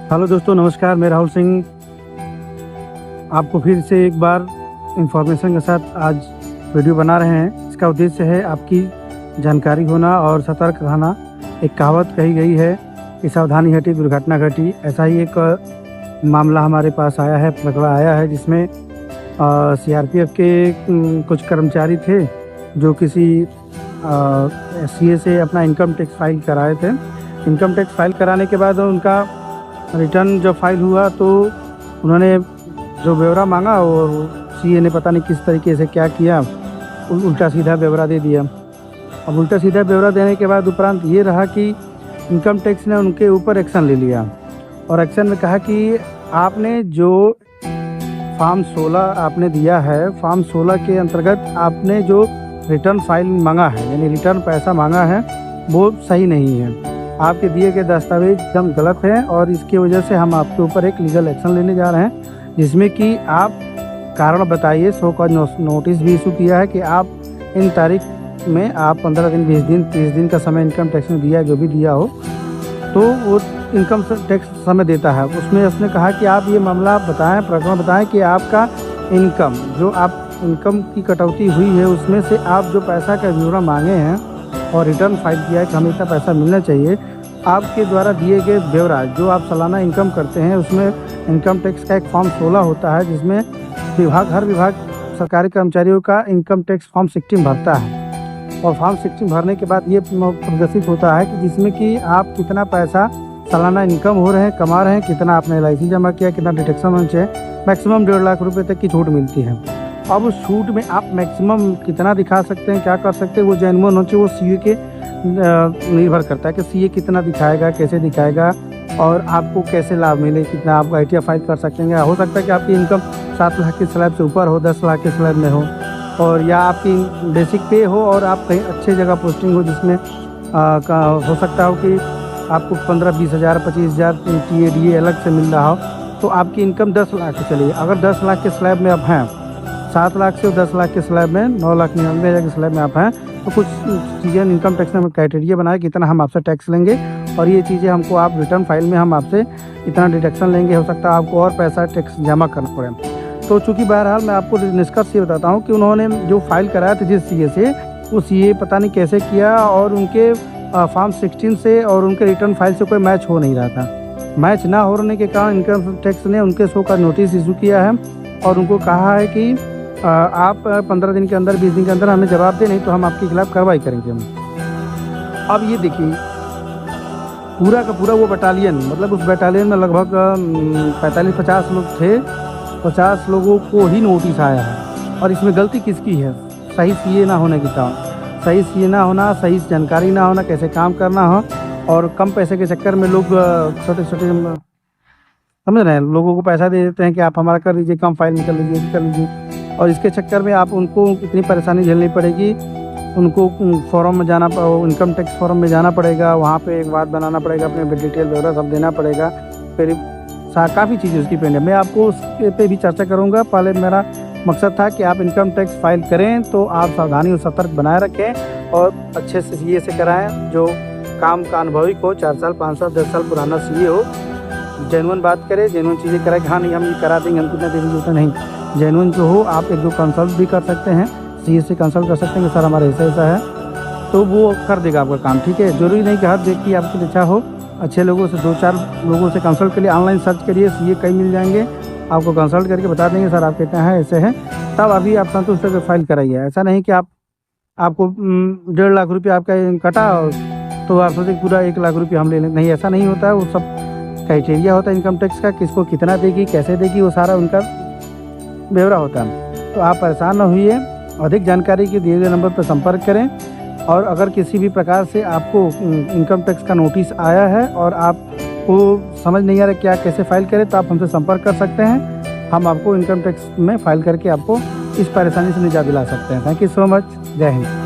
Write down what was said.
Hello दोस्तों, नमस्कार। मैं राहुल सिंह आपको फिर से एक बार इंफॉर्मेशन के साथ आज वीडियो बना रहे हैं। इसका उद्देश्य है आपकी जानकारी होना और सतर्क रहना। एक कहावत कही गई है कि सावधानी हटी दुर्घटना घटी। ऐसा ही एक मामला हमारे पास आया है, पकड़ा आया है, जिसमें सीआरपीएफ के कुछ कर्मचारी थे जो किसी सीए से अपना इनकम टैक्स फाइल कराए थे। इनकम टैक्स फाइल कराने के बाद उनका रिटर्न जब फाइल हुआ तो उन्होंने जो ब्यौरा मांगा और सीए ने पता नहीं किस तरीके से क्या किया, उल्टा सीधा ब्यौरा दे दिया। अब उल्टा सीधा ब्यौरा देने के बाद उपरांत ये रहा कि इनकम टैक्स ने उनके ऊपर एक्शन ले लिया और एक्शन में कहा कि आपने जो फॉर्म 16 आपने दिया है, फॉर्म 16 के अंतर्गत आपने जो रिटर्न फाइल मांगा है, यानी रिटर्न पैसा मांगा है, वो सही नहीं है। आपके दिए गए दस्तावेज एकदम गलत हैं और इसकी वजह से हम आपके ऊपर एक लीगल एक्शन लेने जा रहे हैं, जिसमें कि आप कारण बताइए। शो का नोटिस भी इशू किया है कि आप इन तारीख में आप 15 दिन, 20 दिन, 30 दिन का समय इनकम टैक्स में दिया है, जो भी दिया हो तो वो इनकम टैक्स समय देता है। उसमें उसने कहा कि आप ये मामला बताएं, प्रकरण बताएं कि आपका इनकम, जो आप इनकम की कटौती हुई है उसमें से आप जो पैसा का विवरण मांगे हैं और रिटर्न फाइल किया है कि हमें इतना पैसा मिलना चाहिए, आपके द्वारा दिए गए ब्यौरा जो आप सालाना इनकम करते हैं उसमें इनकम टैक्स का एक फॉर्म 16 होता है, जिसमें हर विभाग सरकारी कर्मचारियों का इनकम टैक्स फॉर्म 16 भरता है। और फॉर्म 16 भरने के बाद ये प्रदर्शित होता है कि जिसमें कि आप कितना पैसा सालाना इनकम हो रहे हैं, कमा रहे हैं, कितना आपने LIC जमा किया, कितना डिडक्शन होना चाहिए। मैक्सिमम 1.5 लाख रुपए तक की छूट मिलती है। अब उस छूट में आप मैक्सिमम कितना दिखा सकते हैं, क्या कर सकते हैं, वो जेन्युइन होना चाहिए। वो सीए के निर्भर करता है कि सीए कितना दिखाएगा, कैसे दिखाएगा और आपको कैसे लाभ मिले, कितना आप ITR फाइल कर सकेंगे। हो सकता है कि आपकी इनकम 7 लाख के स्लैब से ऊपर हो, 10 लाख के स्लैब में हो, और या आपकी बेसिक पे हो और आप कहीं अच्छे जगह पोस्टिंग हो, जिसमें हो सकता हो कि आपको 15-20 हज़ार, 25 हज़ार TADA अलग से मिल रहा हो, तो आपकी इनकम 10 लाख की चलिए। अगर 10 लाख के स्लैब में आप हैं, 7 लाख से 10 लाख के स्लैब में, 9,99,000 के स्लैब में आप हैं, तो कुछ चीज़ें इनकम टैक्स ने क्राइटेरिया बनाया कि इतना हम आपसे टैक्स लेंगे और ये चीज़ें हमको आप रिटर्न फाइल में हम आपसे इतना डिडक्शन लेंगे। हो सकता है आपको और पैसा टैक्स जमा करना पड़े। तो चूँकि बहरहाल मैं आपको निष्कर्ष ये बताता हूँ कि उन्होंने जो फाइल कराया था जिस सीए से, वो सीए पता नहीं कैसे किया और उनके फॉर्म 16 से और उनके रिटर्न फाइल से कोई मैच हो नहीं रहा था। मैच ना होने के कारण इनकम टैक्स ने उनके शो का नोटिस इशू किया है और उनको कहा है कि आप 15 दिन के अंदर, 20 दिन के अंदर हमें जवाब दें, नहीं तो हम आपके खिलाफ कार्रवाई करेंगे। अब ये देखिए, पूरा का पूरा वो बटालियन, मतलब उस बटालियन में लगभग 45-50 लोग थे। 50 लोगों को ही नोटिस आया है और इसमें गलती किसकी है? सही सीए ना होने की कारण, सही सीए ना होना, सही जानकारी ना होना, कैसे काम करना हो, और कम पैसे के चक्कर में लोग छोटे छोटे, समझ रहे हैं, लोगों को पैसा दे देते हैं कि आप हमारा कर लीजिए, कम फाइल निकल लीजिए, कर लीजिए, और इसके चक्कर में आप उनको इतनी परेशानी झेलनी पड़ेगी। उनको फॉर्म में जाना, इनकम टैक्स फॉर्म में जाना पड़ेगा, वहाँ पे एक बात बनाना पड़ेगा, अपने डिटेल ब्यौरा सब देना पड़ेगा, फिर काफ़ी चीज़ें उसकी पेंड है। मैं आपको उसके पे भी चर्चा करूँगा। पहले मेरा मकसद था कि आप इनकम टैक्स फाइल करें तो आप सावधानी और सतर्क बनाए रखें और अच्छे से सीए से कराएं, जो काम का अनुभवी हो, 4 साल, 5 साल, 10 साल पुराना सीए हो, जेन्युइन बात करे, जेन्युइन चीज़ें कराए कि हाँ नहीं हम ये करा देंगे, हम कितना दे देंगे, उतना नहीं। जेन्युइन जो हो, आप एक दो कंसल्ट भी कर सकते हैं, सीए से कंसल्ट कर सकते हैं कि सर हमारा ऐसा ऐसा है, तो वो कर देगा आपका काम। ठीक है, जरूरी नहीं कि हर व्यक्ति आपकी इच्छा हो। अच्छे लोगों से, 2-4 लोगों से कंसल्ट करिए, ऑनलाइन सर्च करिए, सीए कई मिल जाएंगे, आपको कंसल्ट करके बता देंगे सर आप कहते हैं ऐसे हैं, तब अभी आप संतुष्ट होकर फाइल कराइए। ऐसा नहीं कि आपको 1.5 लाख रुपये आपका कटा तो आप सोचे पूरा 1 लाख रुपये हम ले लें, नहीं, ऐसा नहीं होता है। वो सब क्राइटेरिया होता है इनकम टैक्स का, किसको कितना देगी, कैसे देगी, वो सारा उनका ब्यौरा होता है। तो आप परेशान न होइए, अधिक जानकारी के दिए गए नंबर पर संपर्क करें। और अगर किसी भी प्रकार से आपको इनकम टैक्स का नोटिस आया है और आपको समझ नहीं आ रहा क्या कैसे फाइल करें, तो आप हमसे संपर्क कर सकते हैं। हम आपको इनकम टैक्स में फाइल करके आपको इस परेशानी से निजात दिला सकते हैं। Thank you so much. जय हिंद।